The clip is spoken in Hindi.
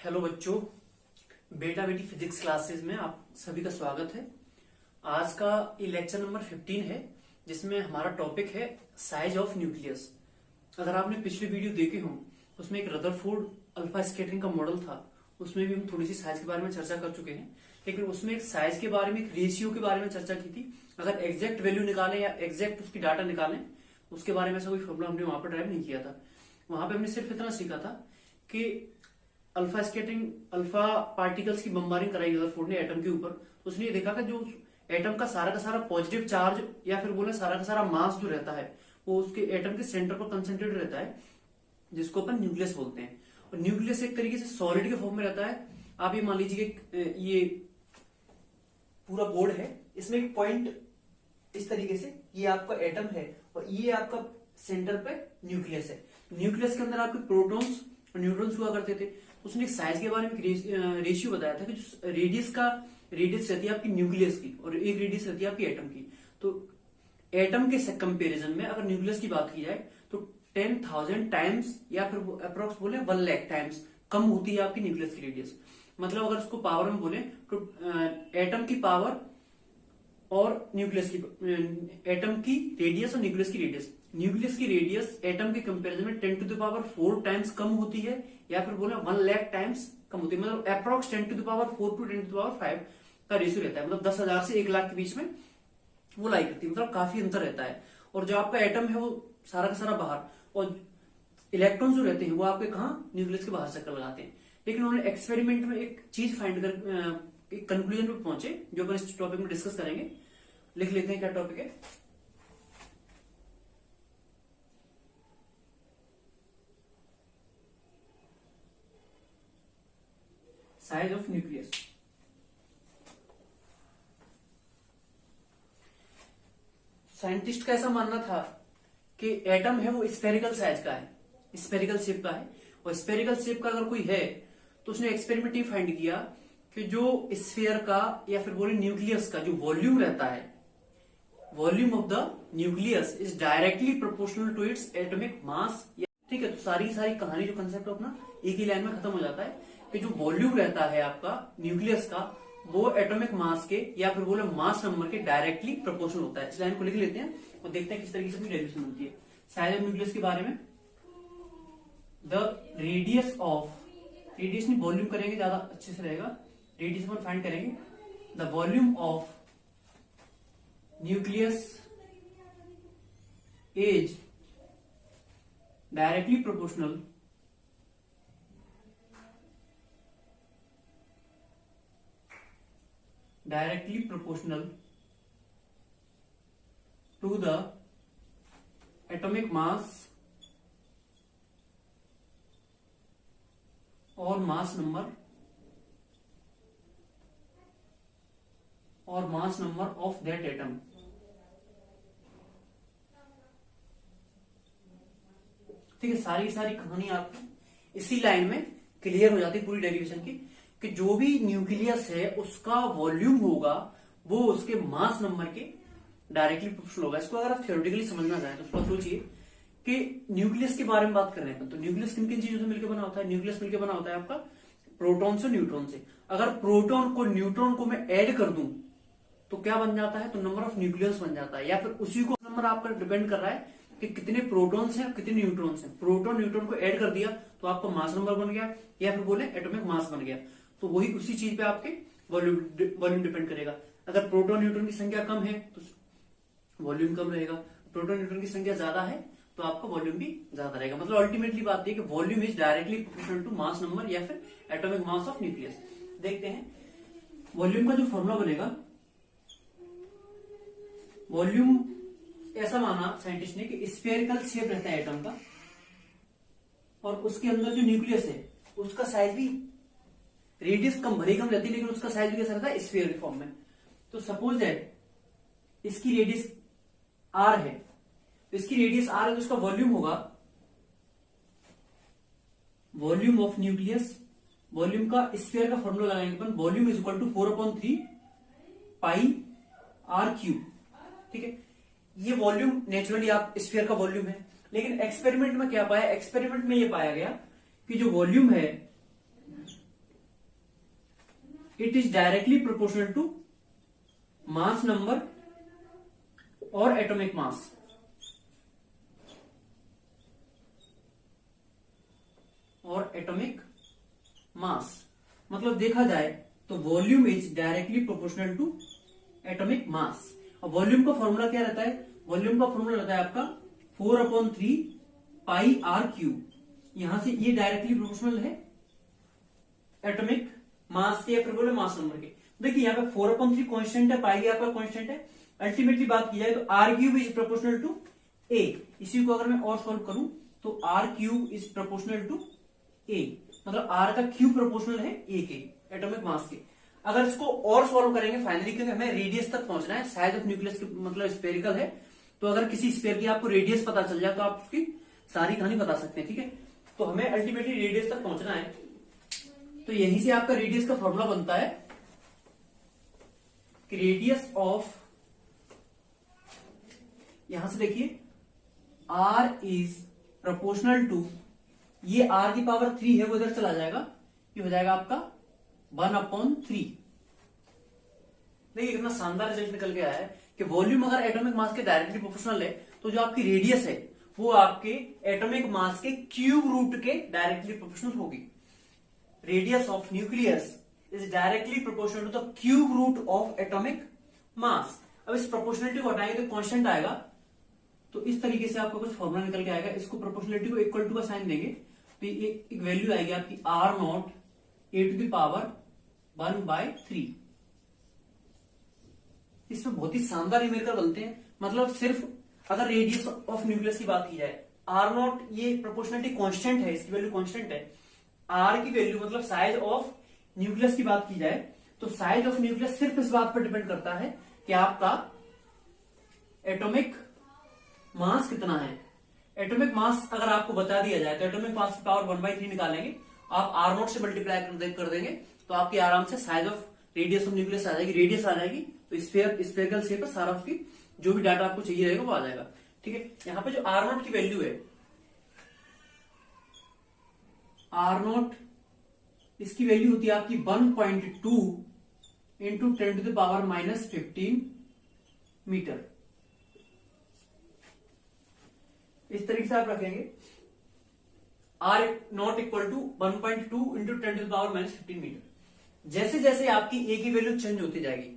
हेलो बच्चों, बेटा बेटी फिजिक्स क्लासेस में आप सभी का स्वागत है। आज का ये लेक्चर नंबर 15 है, जिसमें हमारा टॉपिक है साइज ऑफ न्यूक्लियस। अगर आपने पिछले वीडियो देखे हो, उसमें एक रदरफोर्ड अल्फा स्कैटरिंग का मॉडल था, उसमें भी हम थोड़ी सी साइज के बारे में चर्चा कर चुके हैं। लेकिन उसमें एक साइज के बारे में, एक रेशियो के बारे में चर्चा की थी। अगर एग्जैक्ट वैल्यू निकालें या एग्जैक्ट उसकी डाटा निकालें, उसके बारे में ऐसा कोई फॉर्मूला हमने वहां पर ड्राइव नहीं किया था। वहां पे हमने सिर्फ इतना सीखा था कि अल्फा स्कैटरिंग, अल्फा पार्टिकल्स की बम्बारिंग कराई रदरफोर्ड ने एटम के ऊपर। तो उसने ये देखा कि जो एटम का सारा पॉजिटिव चार्ज या फिर बोले सारा का सारा मास जो रहता है, वो उसके एटम के सेंटर पर कंसेंट्रेट रहता है, जिसको अपन न्यूक्लियस बोलते हैं। और न्यूक्लियस एक तरीके से सॉलिड के फॉर्म में रहता है। आप ये मान लीजिए कि ये पूरा बोर्ड है, इसमें एक पॉइंट इस तरीके से ये आपका एटम है और ये आपका सेंटर पे न्यूक्लियस है। न्यूक्लियस के अंदर आपके प्रोटॉन्स और न्यूट्रॉन्स हुआ करते थे। उसने एक साइज के बारे में रेशियो बताया था कि जो रेडियस रहती है आपकी न्यूक्लियस की और एक रेडियस रहती है आपकी एटम की। तो एटम के कंपैरिजन में अगर न्यूक्लियस की बात की जाए तो 10,000 टाइम्स या फिर अप्रोक्स बोले 1 लाख टाइम्स कम होती है आपकी न्यूक्लियस की रेडियस। मतलब अगर उसको पावर में बोले तो एटम की पावर और न्यूक्लियस की, एटम की रेडियस और न्यूक्लियस की रेडियस एटम के कंपैरिजन में 10⁴ टाइम्स कम होती है या फिर बोले 1 लाख टाइम्स कम होती है। मतलब अप्रोक्स 10⁴ टू 10⁵ का रेशियो रहता है। मतलब 10,000 से 1 लाख के बीच में वो लाई करती है। मतलब काफी अंतर रहता है। और जो आपका एटम है वो सारा का सारा बाहर, और इलेक्ट्रॉन जो रहते हैं वो आपके कहा न्यूक्लियस के बाहर चक्कर लगाते हैं। लेकिन उन्होंने एक्सपेरिमेंट में एक चीज फाइंड कर एक कंक्लूजन पे पहुंचे, जो अपन इस टॉपिक में डिस्कस करेंगे। लिख लेते हैं क्या टॉपिक है। Size of nucleus. साइंटिस्ट का ऐसा मानना था कि एटम है वो स्फेरिकल साइज का है, स्फेरिकल शेप का है। और स्फेरिकल शेप का अगर कोई है तो उसने एक्सपेरिमेंट फाइंड किया कि जो स्फीयर का या फिर बोले न्यूक्लियस का जो वॉल्यूम रहता है, volume of the nucleus is directly proportional to its atomic mass. ठीक है, तो सारी कहानी जो कंसेप्ट अपना एक ही लाइन में खत्म हो जाता है कि जो वॉल्यूम रहता है आपका न्यूक्लियस का, वो एटॉमिक मास के या फिर बोले मास नंबर के डायरेक्टली प्रोपोर्शनल होता है। इस लाइन को लिख लेते हैं और देखते हैं किस तरीके से डेरिवेशन होती है साइज ऑफ न्यूक्लियस के बारे में। द रेडियस ऑफ, रेडियस नहीं वॉल्यूम करेंगे ज्यादा अच्छे से रहेगा, रेडियस अपन फाइंड करेंगे। The volume of nucleus is directly proportional to the atomic mass or mass number of that atom। ठीक है, सारी कहानी आपकी इसी लाइन में क्लियर हो जाती है पूरी डेरिवेशन की, कि जो भी न्यूक्लियस है उसका वॉल्यूम होगा वो उसके मास नंबर के डायरेक्टली प्रोपोर्शनल होगा। इसको अगर आप थ्योरेटिकली समझना चाहें तो थोड़ा सोचिए कि न्यूक्लियस के बारे में बात कर रहे हैं तो न्यूक्लियस किन किन चीजों से मिलकर बना होता है। न्यूक्लियस मिलकर बना होता है आपका प्रोटॉन से, न्यूट्रॉन से। अगर प्रोटॉन को न्यूट्रॉन को मैं ऐड कर दूं तो क्या बन जाता है, तो नंबर ऑफ न्यूक्लियस बन जाता है। या फिर उसी को नंबर आपका डिपेंड कर रहा है कि कितने प्रोटॉन्स हैं कितने न्यूट्रॉन्स हैं। प्रोटॉन न्यूट्रॉन को ऐड कर दिया तो आपका मास नंबर बन गया, या फिर बोले एटॉमिक मास बन गया। तो वही उसी चीज पे आपके वॉल्यूम डिपेंड करेगा। अगर प्रोटॉन न्यूट्रॉन की संख्या कम है तो वॉल्यूम कम रहेगा, प्रोटॉन न्यूट्रॉन की संख्या ज्यादा है तो आपका वॉल्यूम भी ज्यादा रहेगा। मतलब अल्टीमेटली बात यह कि volume is directly proportional to mass number या फिर एटॉमिक मास ऑफ न्यूक्लियस। देखते हैं वॉल्यूम का जो फॉर्मूला बनेगा। वॉल्यूम ऐसा माना साइंटिस्ट ने कि स्फेरिकल शेप रहता है एटम का, और उसके अंदर जो न्यूक्लियस है उसका साइज भी, रेडियस कम भरी कम रहती है लेकिन उसका साइज भी कैसा रहता है, स्फीयर के फॉर्म में। तो सपोज दैट इसकी रेडियस आर है, तो इसकी रेडियस आर है तो उसका वॉल्यूम होगा, वॉल्यूम ऑफ न्यूक्लियस, वॉल्यूम का स्फीयर का फॉर्मूला लगाएंगे अपन, volume is equal to 4/3 pi r cube. ठीक है, ये वॉल्यूम नेचुरली आप स्फीयर का वॉल्यूम है। लेकिन एक्सपेरिमेंट में क्या पाया, एक्सपेरिमेंट में ये पाया गया कि जो वॉल्यूम है it is directly proportional to mass number और एटॉमिक मास। और एटॉमिक मास मतलब देखा जाए तो volume is directly proportional to atomic mass. और वॉल्यूम का फॉर्मूला क्या रहता है? वॉल्यूम का फॉर्मूला रहता है आपका 4/3 पाई आर क्यूब। यहां से ये डायरेक्टली प्रोपोर्शनल है एटॉमिक मास के या फिर बोले मास नंबर के। देखिए यहाँ पे 4/3 कांस्टेंट है, पाई आपका कांस्टेंट है। अल्टीमेटली बात की जाए तो r cube is proportional to A. इसी को अगर मैं और सॉल्व करूं तो r cube is proportional to A, मतलब आर का क्यूब प्रोपोर्शनल है ए के एटॉमिक मास के। अगर इसको और सॉल्व करेंगे फाइनली, क्योंकि हमें रेडियस तक पहुंचना है, साइज ऑफ न्यूक्लियस मतलब स्फेरिकल है, तो अगर किसी स्फेयर की आपको रेडियस पता चल जाए तो आप उसकी सारी कहानी बता सकते हैं। ठीक है, तो हमें अल्टीमेटली रेडियस तक पहुंचना है, तो यहीं से आपका रेडियस का फॉर्मूला बनता है कि रेडियस ऑफ, यहां से देखिए आर इज प्रोपोर्शनल टू, ये आर की पावर 3 है वो इधर चला जाएगा, ये हो जाएगा आपका 1/3। देखिए कितना शानदार रिजल्ट निकल के आया है कि वॉल्यूम अगर एटॉमिक मास के डायरेक्टली प्रोपोर्शनल है तो जो आपकी रेडियस है वो आपके एटॉमिक मास के क्यूब रूट के डायरेक्टली प्रोपोर्शनल होगी। Radius of nucleus is directly proportional to the cube root of atomic mass. अब इस प्रोपोर्शनलिटी को हटाएंगे तो कांस्टेंट आएगा, तो इस तरीके से आपका कुछ फॉर्मूला निकल के आएगा। इसको प्रोपोर्शनलिटी को इक्वल टू का साइन देंगे तो ये एक वैल्यू आएगी आपकी R0 a⁻1/3। इसमें बहुत ही शानदार न्यूमेरिकल बनते हैं। मतलब सिर्फ अगर रेडियस ऑफ न्यूक्लियस की बात की जाए, R0 ये प्रोपोर्शनलिटी कांस्टेंट है, इसकी वैल्यू कांस्टेंट है। R की वैल्यू मतलब साइज ऑफ न्यूक्लियस की बात की जाए तो साइज ऑफ न्यूक्लियस सिर्फ इस बात पर डिपेंड करता है कि आपका एटॉमिक मास कितना है। एटॉमिक मास अगर आपको बता दिया जाए तो एटॉमिक मास की पावर 1/3 निकालेंगे, आप R0 से मल्टीप्लाई कर देंगे तो आपकी आराम से size of radius of nucleus आ जाएगी, रेडियस आ जाएगी, तो स्फेरिकल शेप है, सारा उसकी जो भी डाटा आपको चाहिए रहेगा वो आ जाएगा। ठीक है, यहां पे जो R0 की वैल्यू है, R0 इसकी वैल्यू होती है आपकी 1.2 इंटू 10⁻⁻15 मीटर। इस तरीके से आप रखेंगे R0 equal to 1.2 into 10⁻⁻15 metre. जैसे जैसे आपकी ए की वैल्यू चेंज होती जाएगी,